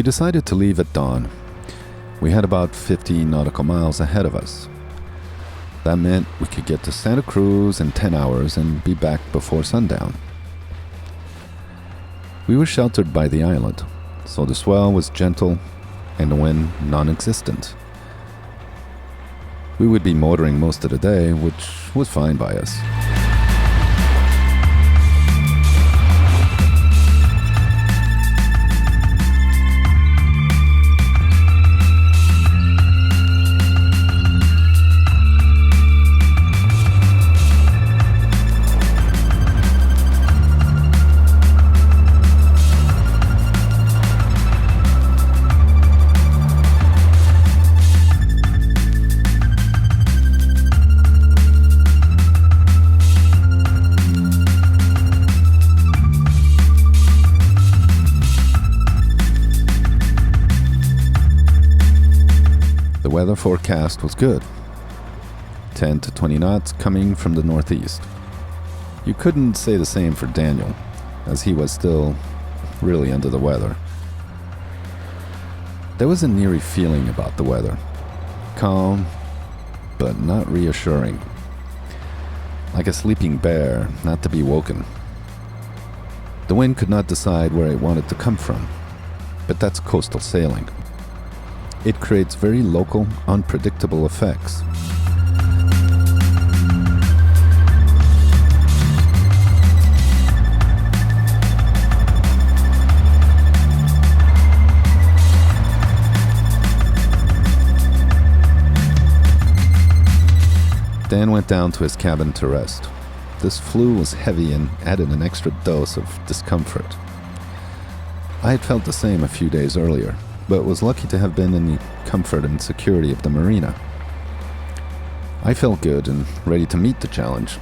We decided to leave at dawn. We had about 50 nautical miles ahead of us. That meant we could get to Santa Cruz in 10 hours and be back before sundown. We were sheltered by the island, so the swell was gentle and the wind non-existent. We would be motoring most of the day, which was fine by us. The weather forecast was good. 10 to 20 knots coming from the northeast. You couldn't say the same for Daniel, as he was still really under the weather. There was an eerie feeling about the weather. Calm, but not reassuring. Like a sleeping bear, not to be woken. The wind could not decide where it wanted to come from, but that's coastal sailing. It creates very local, unpredictable effects. Dan went down to his cabin to rest. This flu was heavy and added an extra dose of discomfort. I had felt the same a few days earlier, but was lucky to have been in the comfort and security of the marina. I felt good and ready to meet the challenge.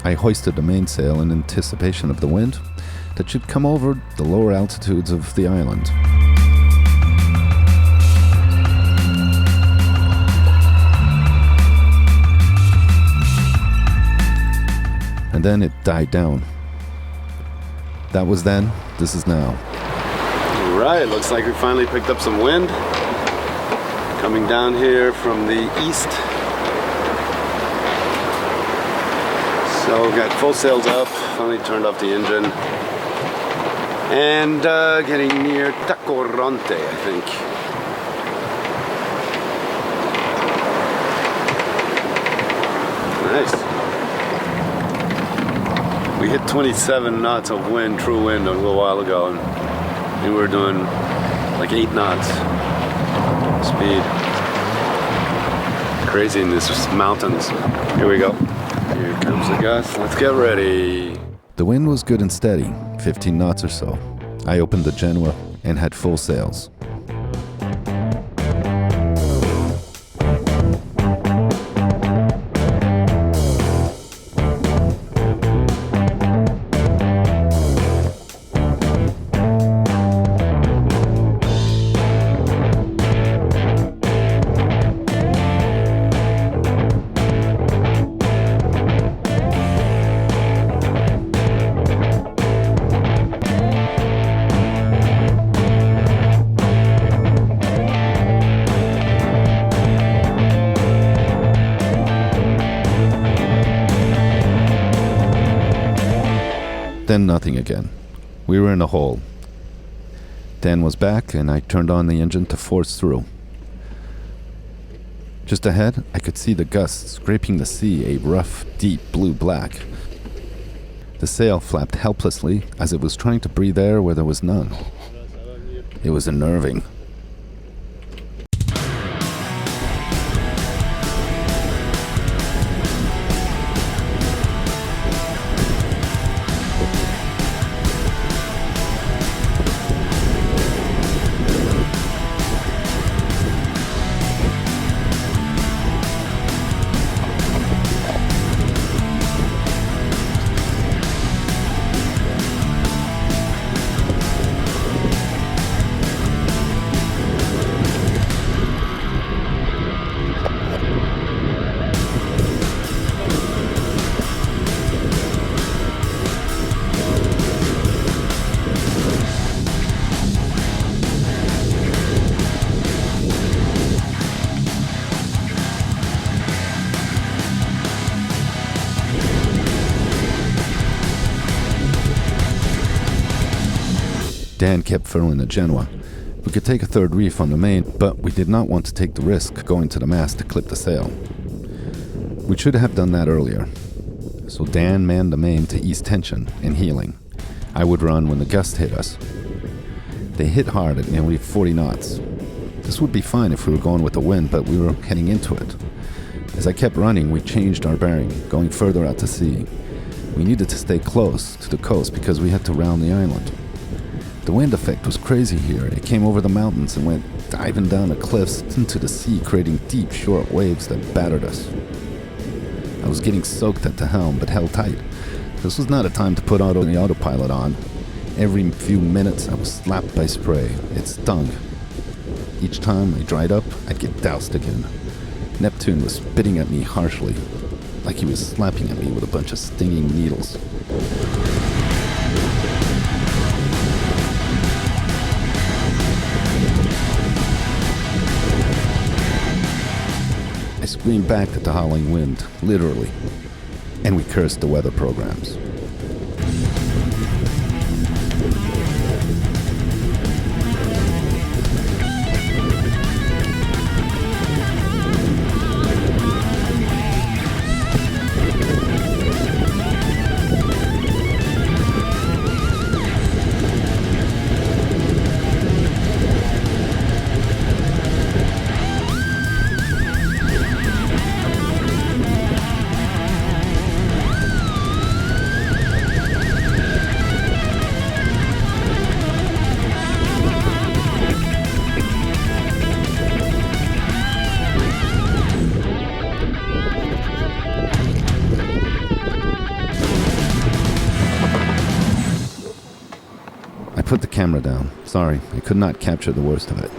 I hoisted the mainsail in anticipation of the wind that should come over the lower altitudes of the island. And then it died down. That was then, this is now. Alright, looks like we finally picked up some wind coming down here from the east. So we've got full sails up, finally turned off the engine, and getting near Tacoronte, I think. Nice. We hit 27 knots of wind, true wind, a little while ago, and we were doing like 8 knots speed. Crazy in these mountains. Here we go. Here comes the gust. Let's get ready. The wind was good and steady, 15 knots or so. I opened the Genoa and had full sails. Then nothing again. We were in a hole. Dan was back and I turned on the engine to force through. Just ahead, I could see the gusts scraping the sea a rough, deep blue-black. The sail flapped helplessly as it was trying to breathe air where there was none. It was unnerving. Dan kept furling the Genoa. We could take a third reef on the main, but we did not want to take the risk going to the mast to clip the sail. We should have done that earlier. So Dan manned the main to ease tension and heeling. I would run when the gust hit us. They hit hard at nearly 40 knots. This would be fine if we were going with the wind, but we were heading into it. As I kept running, we changed our bearing, going further out to sea. We needed to stay close to the coast because we had to round the island. The wind effect was crazy here. It came over the mountains and went diving down the cliffs into the sea, creating deep, short waves that battered us. I was getting soaked at the helm, but held tight. This was not a time to put the autopilot on. Every few minutes, I was slapped by spray. It stung. Each time I dried up, I'd get doused again. Neptune was spitting at me harshly, like he was slapping at me with a bunch of stinging needles. I screamed back at the howling wind, literally, and we cursed the weather programs. I put the camera down. Sorry, I could not capture the worst of it.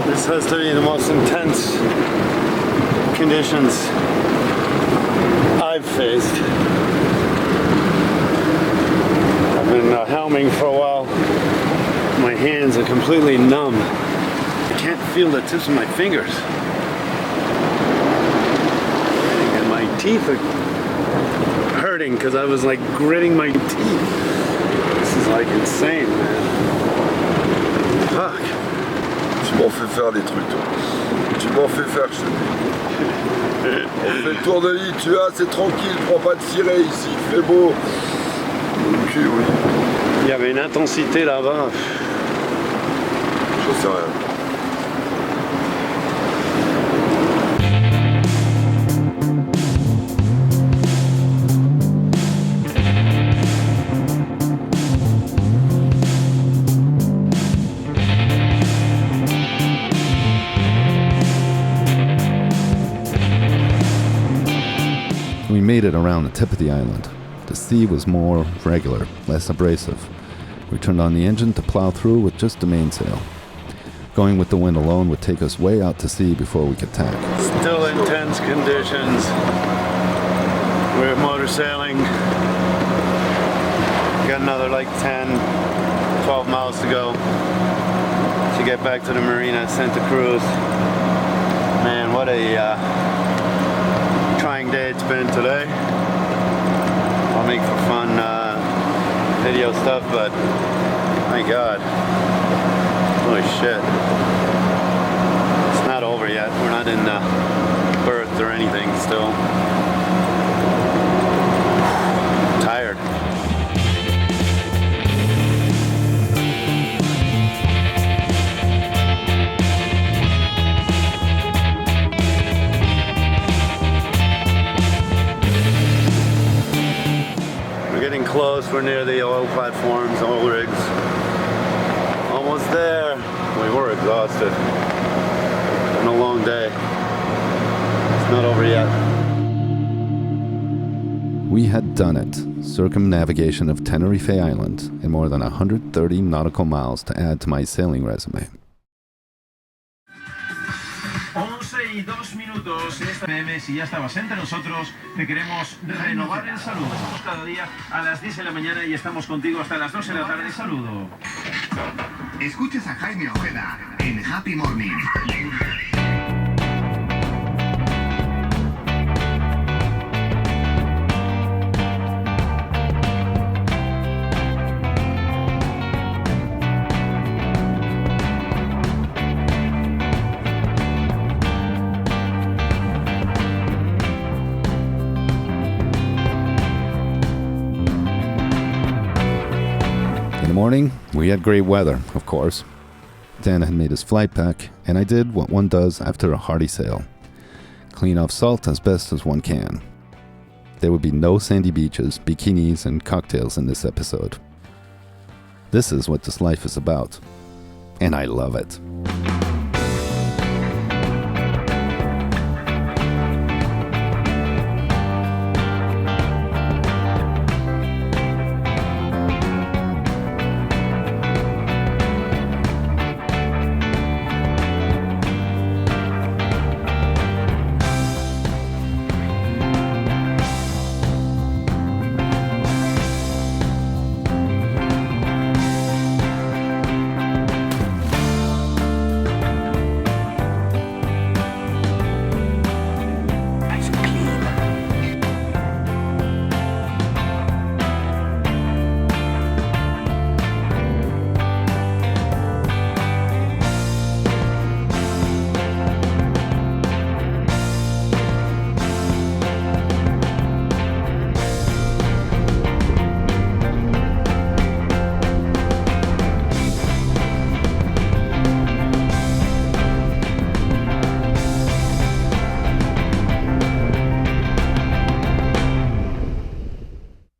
This has to be the most intense conditions I've faced. I've been helming for a while. My hands are completely numb. I can't feel the tips of my fingers. And my teeth are hurting because I was like gritting my teeth. This is like insane, man. Fuck. Tu m'en fais faire des trucs, toi. Tu m'en fais faire, je te dis. On fait le tour de l'île, tu vois, c'est tranquille, prends pas de ciré ici, il fait beau. Ok, oui. Il y avait une intensité là-bas. Je sais rien. We made it around the tip of the island. The sea was more regular, less abrasive. We turned on the engine to plow through with just the mainsail. Going with the wind alone would take us way out to sea before we could tack. Still intense conditions. We're motor sailing. Got another like 10, 12 miles to go to get back to the marina at Santa Cruz. Man, what a trying day it's been today. I'll make for fun video stuff, but my God, holy shit. It's not over yet. We're not in berth or anything still. Tired. Close, we're near the oil platforms, oil rigs. Almost there. We were exhausted. It's been a long day. It's not over yet. We had done it. Circumnavigation of Tenerife Island and more than 130 nautical miles to add to my sailing resume. 11:02 PM, si ya estabas entre nosotros, te queremos renovar el saludo. Estamos cada día a las 10 de la mañana y estamos contigo hasta las 2 de la tarde. Saludo. Escuchas a Jaime Ojeda en Happy Morning. morning, we had great weather, of course. Dan had made his flight pack, and I did what one does after a hearty sail. Clean off salt as best as one can. There would be no sandy beaches, bikinis, and cocktails in this episode. This is what this life is about, and I love it.